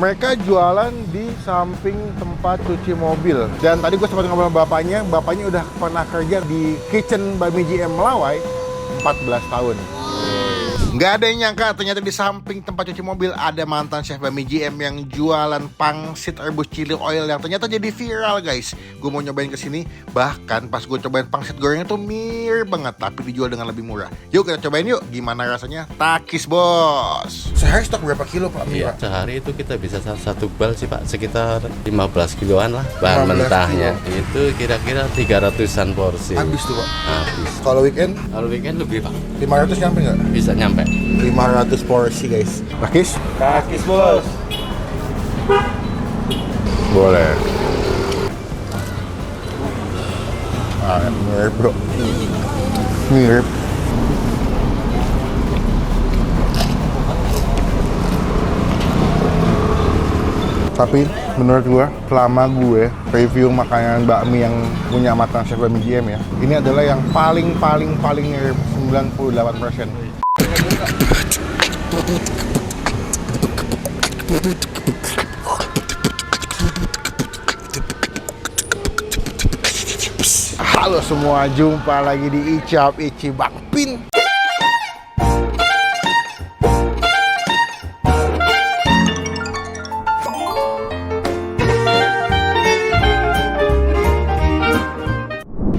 Mereka jualan di samping tempat cuci mobil. Dan tadi gue sempat ngobrol sama bapaknya udah pernah kerja di kitchen Bami GM Melawai 14 tahun. Nggak ada yang nyangka ternyata di samping tempat cuci mobil ada mantan chef Bami GM yang jualan pangsit rebus chili oil yang ternyata jadi viral, guys. Gue mau nyobain kesini, bahkan pas gue cobain pangsit gorengnya tuh mirip banget, tapi dijual dengan lebih murah. Yuk kita cobain yuk, gimana rasanya? Takis bos. Sehari stok berapa kilo Pak? Iya, sehari itu kita bisa satu bal sih Pak, sekitar 15 kiloan lah. Bahan 15 mentahnya kilo. itu kira-kira 300-an porsi. Habis tuh Pak. Habis. Kalau weekend Kalau weekend lebih Pak, 500 nyampe nggak? bisa nyampe. 500 porsi guys. Takis? Takis bos. Boleh. Mirip bro. Mirip. Tapi menurut gue, selama gue review makanan bakmi yang punya mantan chef Bami GM ya, ini adalah yang paling mirip 98%. Halo semua, jumpa lagi di Icap Ici Bang Pin.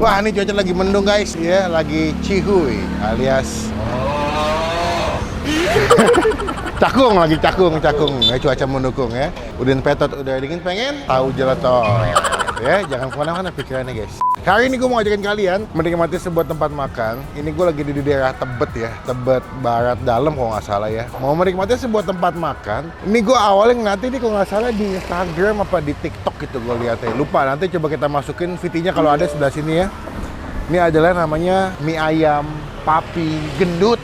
Wah, ini cuaca lagi mendung guys, ya, lagi cihuy alias cakung, lagi cakung. Cuaca mendukung ya. Udin petot, udah dingin pengen tahu jelato. Ya, jangan kemana-mana pikirannya guys. Kali ini gue mau ngajakin kalian menikmati sebuah tempat makan. Ini gue lagi di daerah Tebet ya, Tebet Barat Dalam kalau nggak salah ya. Mau menikmati sebuah tempat makan. Ini gue awalnya nanti kalau nggak salah di Instagram apa di TikTok gitu gue lihatnya. Lupa, nanti coba kita masukin VT-nya kalau ada sebelah sini ya. Ini adalah namanya mie ayam Papi Gendut.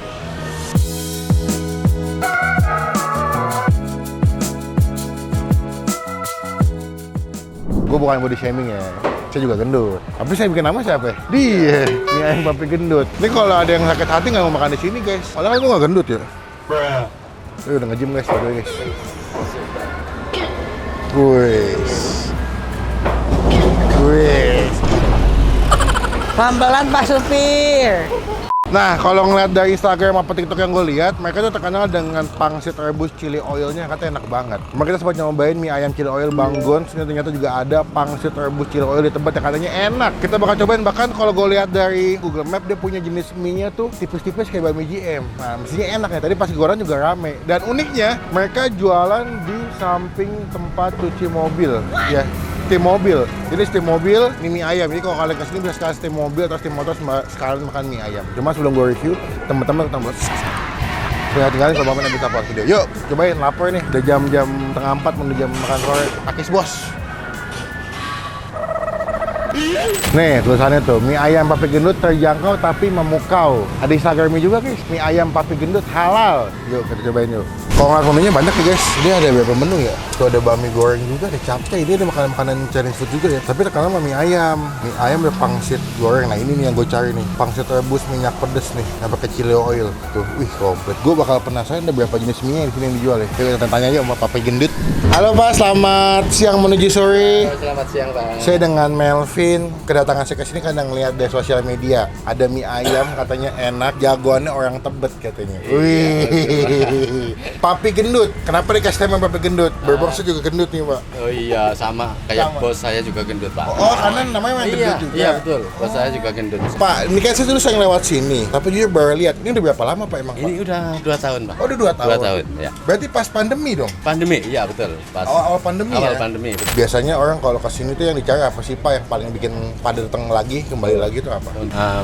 Gue bukan body shaming ya, saya juga gendut. Tapi saya bikin nama siapa ya? Dia, mie ayam Papi Gendut. Ini kalau ada yang sakit hati nggak mau makan di sini guys. Padahal gue nggak gendut ya. Udah nge-gym guys, by the way guys. Wih. Pelan-pelan Pak Supir. Nah, kalau ngeliat dari Instagram apa TikTok yang gue lihat, mereka tuh terkenal dengan pangsit rebus chili oilnya, katanya enak banget. Kemarin kita sempat nyobain mie ayam chili oil Bang Gons, ini ternyata juga ada pangsit rebus chili oil di Tebet yang katanya enak. Kita bakal cobain, bahkan kalau gue lihat dari Google Map, dia punya jenis mie-nya tuh tipis-tipis kayak Bami GM. Nah, mestinya enak ya, tadi pas goreng juga rame. Dan uniknya, mereka jualan di samping tempat cuci mobil, ya. Steam mobil, jadi steam mobil ini mie ayam. Jadi kalau kalian kesini bisa sekalian steam mobil atau steam motor sekalian makan mie ayam. Cuma sebelum gue review, teman-teman kita jangan tinggalin kalau bapak nanti upload video. Yuk, cobain, lapar nih. Udah jam 3:30 menuju jam makan sore. Takis bos. Nih tulisannya tuh, mie ayam Papi Gendut terjangkau tapi memukau. Ada Instagramnya juga guys, mie ayam Papi Gendut halal. Yuk kita cobain yuk. Kalau ngeliat menunya banyak ya guys, dia ada beberapa menu ya. Tuh ada bami goreng juga, ada capcay, ini ada makanan-makanan Chinese food juga ya. Tapi terkenal sama mie ayam. Mie ayam ada pangsit goreng, nah ini nih yang gue cari nih. Pangsit rebus minyak pedes nih, yang pakai chili oil. Tuh, wih komplit. Gue bakal penasaran ada berapa jenis mie di sini yang dijual ya. Kita tanya aja sama Papi Gendut. Halo Pak, selamat siang menuju sore. Selamat siang Pak. Saya dengan Melvin, kedatangan saya ke sini karena ngeliat dari sosial media. Ada mie ayam katanya enak, jagoannya orang Tebet katanya. Wih. Papi Gendut. Kenapa dikasih nama Papi Gendut? Berbangsa juga gendut nih, Pak. Oh iya, sama kayak Sama. bos saya juga gendut Pak. Oh, karena namanya memang gendut juga. Iya betul, bos saya juga gendut. Pak, ini kan saya dulu sering lewat sini, tapi jujur baru lihat. Ini udah berapa lama Pak emang, Pak? Ini udah 2 tahun Pak. Oh, udah 2 tahun. 2 tahun, ya. Berarti pas pandemi dong? Pandemi, iya betul. Pas Awal pandemi awal ya? pandemi. Biasanya orang kalau ke sini tuh yang dicari apa sih Pak, yang paling bikin pada datang lagi, kembali lagi tuh apa?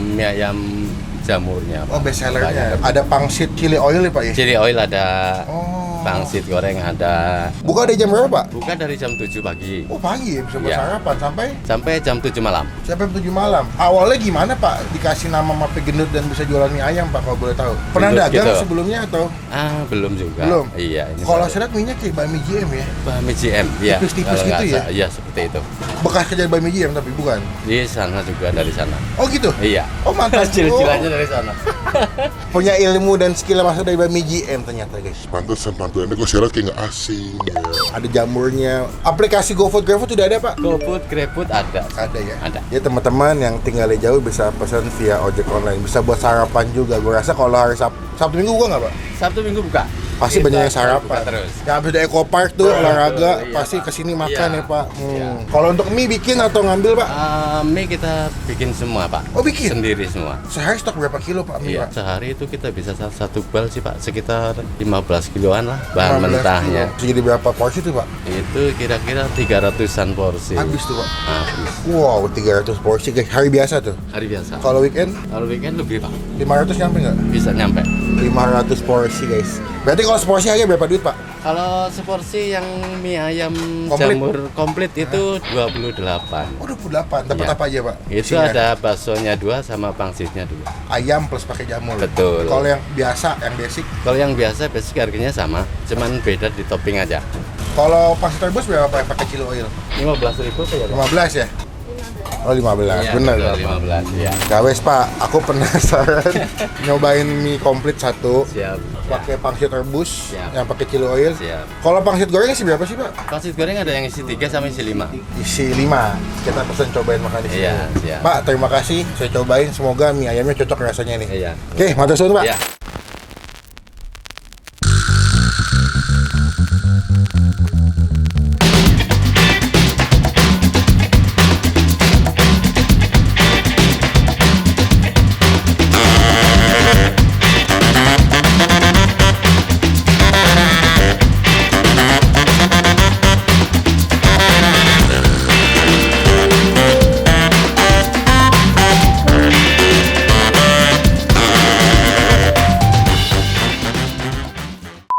Mie ayam jamurnya. Oh, best sellernya. Banyak. Ada pangsit chili oil ya Pak ya? Chili oil ada, Oh. pangsit goreng ada. Buka dari jam berapa Pak? Buka dari jam 7 pagi Oh pagi ya, bisa buat Iya. sarapan sampai jam 7 malam. sampai 7 malam. Awalnya gimana Pak dikasih nama Papi Gendut dan bisa jualan mie ayam Pak kalau boleh tahu? Pernah Gendut dagang gitu. sebelumnya atau? Belum juga. Belum? Iya, ini Kalau baru. saya lihat minyak kayak Bami GM ya. Bami GM, iya. Tipis-tipis Kalau nggak gitu ya? salah, iya seperti itu. Bekas kerja Bami GM tapi bukan? Di sana juga dari sana. Oh gitu? Iya. Oh mantan. Cil-cilannya dari sana. Punya ilmu dan skill masuk dari Bami GM ternyata guys. Pantesan tampilannya kok saya lihat kayak nggak asing ya. Ada jamurnya. Aplikasi GoFood, GrabFood sudah ada Pak? GoFood, GrabFood ada. Ada ya? Ada. Ya teman-teman yang tinggalnya jauh bisa pesan via ojek online. Bisa buat sarapan juga. Gue rasa kalau hari Sabtu Minggu buka nggak Pak? Sabtu Minggu buka. Pasti Kita banyak yang buka sarapan. terus. Ya habis dari Eco Park tuh olahraga, iya, pasti Pak. kesini makan Iya. ya Pak. Iya. Kalau untuk mie bikin atau ngambil Pak? Mie kita bikin semua Pak. Oh, bikin? Sendiri semua. Sehari stok berapa kilo Pak mie Iya, Pak? sehari itu kita bisa satu bal sih Pak, sekitar 15 kiloan lah bahan 15 mentahnya. kilo. Jadi berapa porsi tuh Pak? Itu kira-kira 300-an porsi. Habis tuh Pak. Habis. Wow, 300 porsi guys. Hari biasa tuh. Hari biasa. Kalau weekend Kalau weekend lebih Pak, 500 nyampe nggak? bisa nyampe. 500 porsi guys. Berarti kalau seporsi harga berapa duit Pak? Kalau seporsi yang mie ayam Komplit? jamur komplit itu 28. Oh 28, dapat Iya. apa aja Pak? Itu Isinya? ada baksonya 2 sama pangsitnya 2. Ayam plus pakai jamur. Betul. Kalau yang biasa, yang basic. Kalau yang biasa basic harganya sama, cuman beda di topping aja. Kalau pangsit rebus berapa Pak yang pakai chili oil? 15.000 ya Pak? 15 ya? Oh 15, Iya, bener betul, Pak. 15 ya. Gawes Pak, aku penasaran nyobain mie komplit satu Siap. pakai pangsit rebus Siap. yang pakai chili oil. Siap. Kalau pangsit goreng sih berapa sih Pak? Pangsit goreng ada yang isi 3 sama isi 5. Isi 5. Kita pesen cobain makan di sini. Iya, siap. Pak, terima kasih. Saya cobain, semoga mie ayamnya cocok rasanya nih. Iya. Oke, matur suwun Pak. Iya.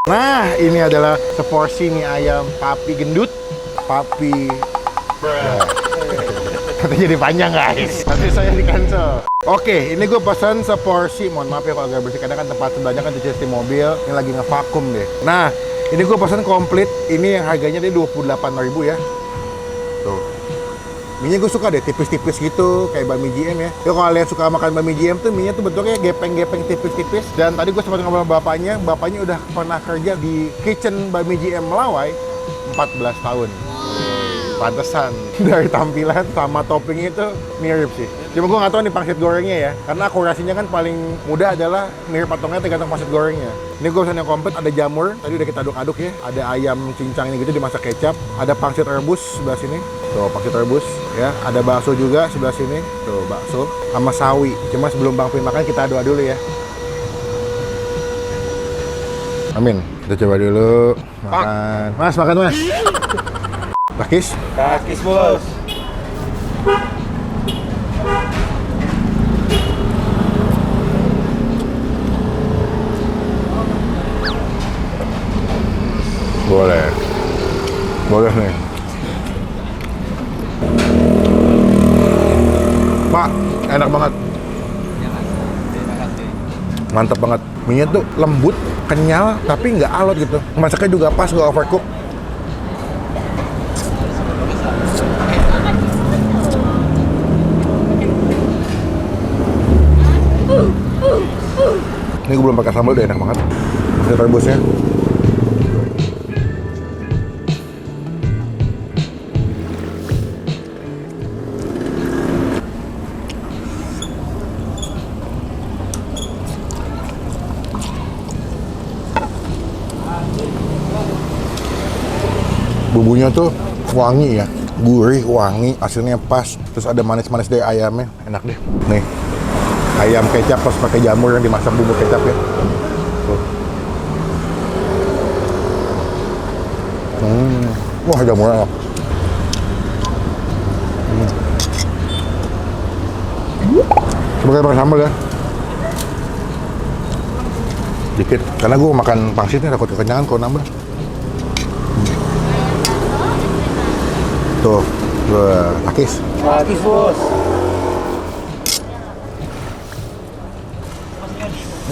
Nah, ini adalah seporsi mie ayam papi gendut, papi. Nanti jadi panjang guys. Nanti saya di cancel. Oke, ini gue pesan seporsi. Mohon maaf ya kalau agak bersih. Kadang kan tempat sebelahnya kan cuci mobil. Ini lagi ngevakum deh. Nah, ini gue pesan komplit. Ini yang harganya dia 28.000 ya. Tuh. Mie-nya gue suka deh, tipis-tipis gitu, kayak bami GM ya. Yo kalau kalian suka makan bami GM tuh mie-nya tuh bentuknya gepeng-gepeng tipis-tipis. Dan tadi gue sempat ngobrol sama bapaknya udah pernah kerja di kitchen bami GM Melawai 14 tahun. Pantesan dari tampilan sama topping itu mirip sih. Cuma gue nggak tahu nih pangsit gorengnya ya, karena akurasinya kan paling mudah adalah mirip patungnya tergantung pangsit gorengnya. Ini gue pesan yang komplit, ada jamur, tadi udah kita aduk-aduk ya. Ada ayam cincang ini gitu dimasak kecap, ada pangsit rebus sebelah sini. Tuh pangsit rebus ya, ada bakso juga sebelah sini. Tuh bakso sama sawi. Cuma sebelum Bang Pin makan kita aduk dulu ya. Amin. Kita coba dulu makan. Mas makan Mas. Pakis. Kakis bos. Boleh. Boleh nih. Pak, enak banget. Mantap banget. Mie-nya tuh lembut, kenyal, tapi nggak alot gitu. Masaknya juga pas, nggak overcook. Ini gue belum pakai sambal, udah enak banget. Ini rebusnya. Bumbunya tuh wangi ya, gurih, wangi, hasilnya pas. Terus ada manis-manis dari ayamnya, enak deh. Nih, ayam kecap plus pakai jamur yang dimasak bumbu kecap ya. Tuh. Wah jamurnya enak. Coba kita pakai sambal ya. Dikit, karena gue makan pangsitnya takut kekenyangan kalau nambah. Tuh, takis. Kakis bos.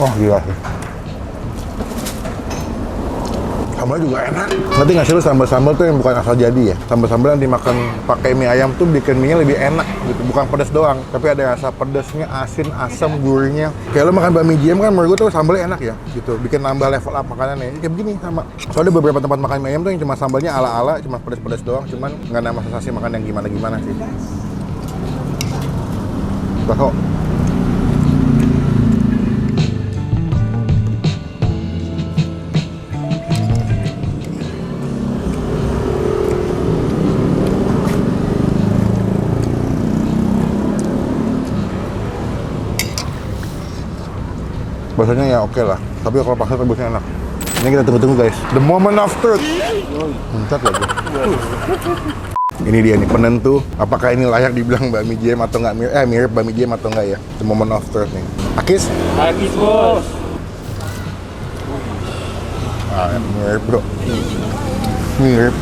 Wah gila sih. Sambalnya juga enak. Nanti nggak sih lu sambal-sambal tuh yang bukan asal jadi ya. Sambal-sambal yang dimakan pakai mie ayam tuh bikin mie-nya lebih enak gitu. Bukan pedas doang, tapi ada rasa pedasnya, asin, asam, gurihnya. Kayak lu makan bakmi jiem kan menurut gue tuh sambalnya enak ya gitu. Bikin nambah level up makanannya. Kayak begini sama. Soalnya beberapa tempat makan mie ayam tuh yang cuma sambalnya ala-ala, cuma pedas-pedas doang, cuman nggak nambah sensasi makan yang gimana-gimana sih. Bakso. Bahasanya ya oke lah, tapi kalau pasar rebusnya enak. Ini kita tunggu-tunggu guys, the moment of truth. Mencat lagi. Ini dia nih penentu, apakah ini layak dibilang bakmi jiem atau nggak mirip bakmi jiem atau nggak ya. The moment of truth nih. Akis? Akis bos. Ah, mirip bro. Mirip.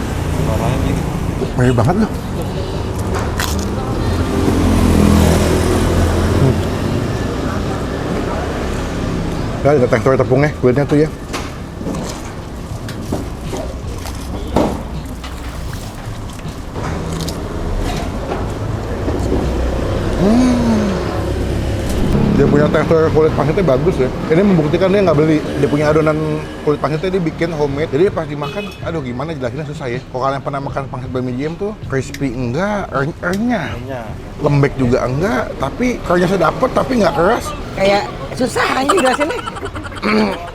Mirip banget loh. Ya, ada tekstur tepungnya, kulitnya tuh ya. Dia punya tekstur kulit pangsitnya bagus ya. Ini membuktikan dia nggak beli. Dia punya adonan kulit pangsitnya dia bikin homemade. Jadi pas dimakan, aduh gimana jelasinnya susah ya. Kalau kalian pernah makan pangsit bakmi jiem tuh, crispy enggak, earnya. Lembek juga enggak, tapi kerennya dapet tapi nggak keras. Kayak susah aja jelasinnya.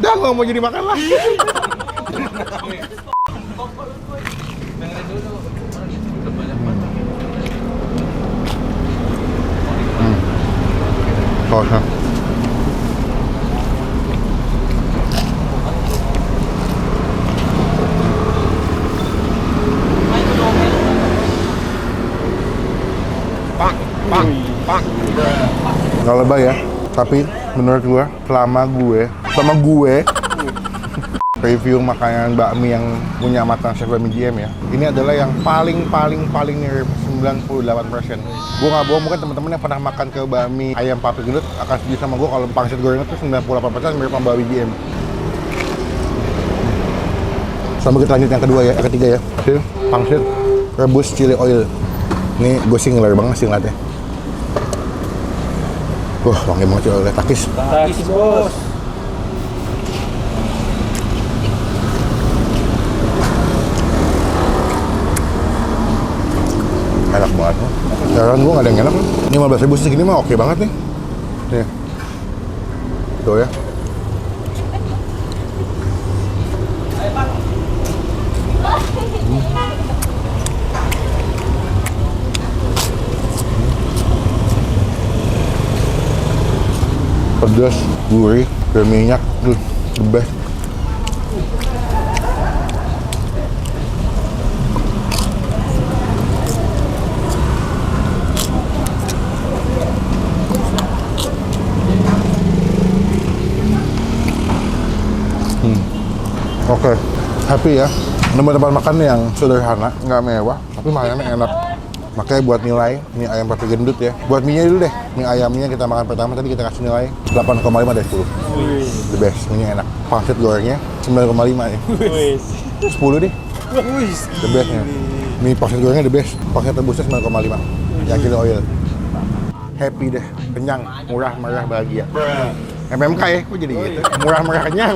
Dah nggak mau jadi makan lah. Sausnya. Nggak lebay ya, tapi menurut gue selama gue review makanan bakmi yang punya matan chef bakmi jiem ya, ini adalah yang paling mirip 98%. Gue nggak bohong, mungkin teman-teman yang pernah makan ke bakmi ayam Papi Gendut akan setuju sama gue kalau pangsit goreng itu 98% mirip sama bakmi jiem. Sama kita lanjut yang kedua ya, yang ketiga ya. Hasil pangsit rebus chili oil. Ini gue sih ngeler banget sih ngeliatnya. Wah, wangi banget chili oilnya. Takis. Akis bos. Enak banget. Heran gue nggak ada yang enak. Ini 15.000 segini mah oke banget nih. Nih. Tuh ya. Pedas, gurih, berminyak, the best. Oke, happy ya. Nemu tempat makan yang sederhana, nggak mewah, tapi makanannya enak. Makanya buat nilai mie ayam Papi Gendut ya. Buat mie-nya dulu deh. Mie ayamnya kita makan pertama tadi kita kasih nilai 8,5 dari 10. The best, mie-nya enak. Pangsit gorengnya 9,5 ya. 10 deh. The bestnya. Mie pangsit gorengnya the best. Pangsit rebusnya 9,5. Yang chili oil. Happy deh, kenyang, murah, meriah, bahagia. MMK ya, kok jadi gitu? Murah, meriah, kenyang.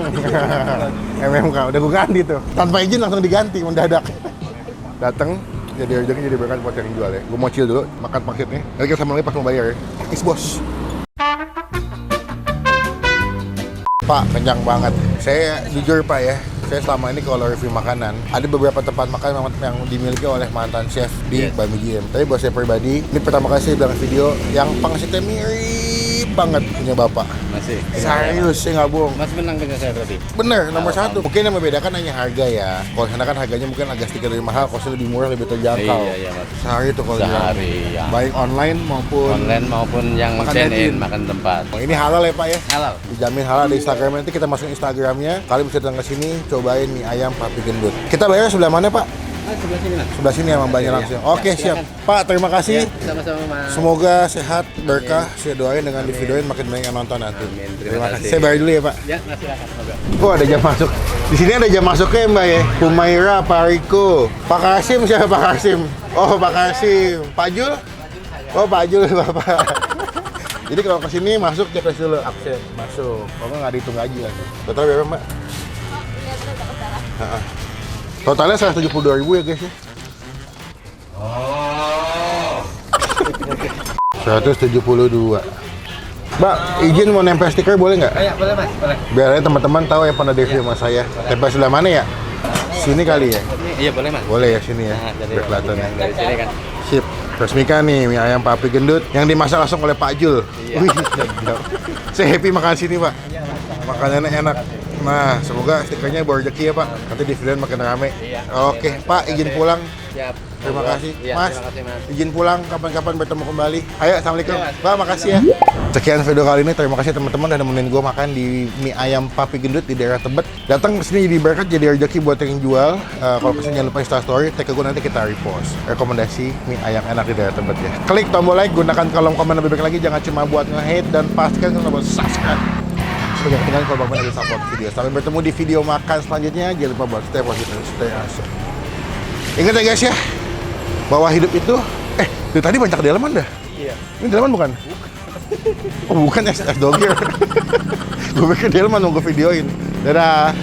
MMK, udah gue ganti tuh. Tanpa izin langsung diganti, mendadak. Dateng, jadi rezekinya jadi berkat buat yang jual ya. Gue mau chill dulu, makan pangsitnya. Nanti kita sama lagi pas mau bayar ya. Is bos. Pak, kenyang banget. Saya jujur Pak ya, saya selama ini kalau review makanan, ada beberapa tempat makan yang dimiliki oleh mantan chef di bakmi jiem. Tapi buat saya pribadi, ini pertama kali saya bilang video yang pangsitnya mirip banget punya bapak. Masih. Serius, saya nggak bohong. Mas menang dengan saya berarti. Bener, nomor satu. Mungkin yang membedakan hanya harga ya. Kalau di sana kan harganya mungkin agak sedikit lebih mahal, kosnya lebih murah, lebih terjangkau. Iya, Mas. Sehari tuh kalau bilang. Sehari, ya. Baik online maupun yang makan stand dine-in. in, makan tempat. Oh, ini halal ya Pak ya? Halal. Dijamin halal di Instagram. Nanti kita masukin Instagramnya. Kalian bisa datang ke sini, cobain mie ayam Papi Gendut. Kita bayar sebelah mana Pak? Sebelah sini, Mas. Sebelah sini ya mbaknya langsung. Oke, siap. Pak, terima kasih. Sama-sama, Mas. Semoga sehat, berkah. Saya doain dengan di videoin makin banyak yang nonton nanti. Amin. Terima kasih. Saya bayar dulu ya, Pak. Ya, Mas, silakan. Semoga. Oh, ada jam masuk. Di sini ada jam masuknya Mbak ya. Humaira, Pak Riko. Pak Kasim siapa Pak Kasim? Oh, Pak Kasim. Pak Jul? Oh, Pak Jul Bapak. Jadi kalau ke sini masuk cek dulu absen. Masuk. Kalau nggak dihitung gaji lagi. Total berapa, Mbak? Heeh. Totalnya 172.000 ya, guys ya. 172. Mbak, izin mau nempel stiker boleh nggak? Ya, boleh, Mas. Boleh. Biar aja teman-teman tahu yang pernah review sama saya. Tempel sebelah mana ya? Sini kali ya? Iya, boleh, Mas. Boleh ya sini ya. Nah, dari Biar kelihatan ya. dari sini kan. Sip. Resmikan nih mie ayam Papi Gendut yang dimasak langsung oleh Pak Jul. Iya. Wih, sedap. Saya happy makan sini, Pak. Makanannya enak. Nah, semoga stikernya bawa rezeki ya, Pak. Nanti di video makin rame. Iya. Oke, Pak, izin pulang. Siap. Terima kasih, Iya, Mas. terima kasih, Mas. Izin pulang kapan-kapan bertemu kembali. Ayo, assalamualaikum. Iya, Mas. Pak, makasih ya. Sekian video kali ini. Terima kasih teman-teman udah nemenin gue makan di mie ayam Papi Gendut di daerah Tebet. Datang ke sini jadi berkat, jadi rezeki buat yang jual. Kalau kesini jangan lupa Insta Story, tag ke gue nanti kita repost rekomendasi mie ayam enak di daerah Tebet ya. Klik tombol like, gunakan kolom komen lebih baik lagi. Jangan cuma buat nge-hate dan pastikan tombol subscribe. Supaya jangan ketinggalan kalau Bang Ben lagi support video. Sampai bertemu di video makan selanjutnya. Jangan lupa buat stay positif, stay awesome. Ingat ya guys ya, bahwa hidup itu, dari tadi banyak daleman dah. Iya. Ini daleman bukan? Oh bukan, es dogger. Gue pikir daleman nunggu videoin. Dadah.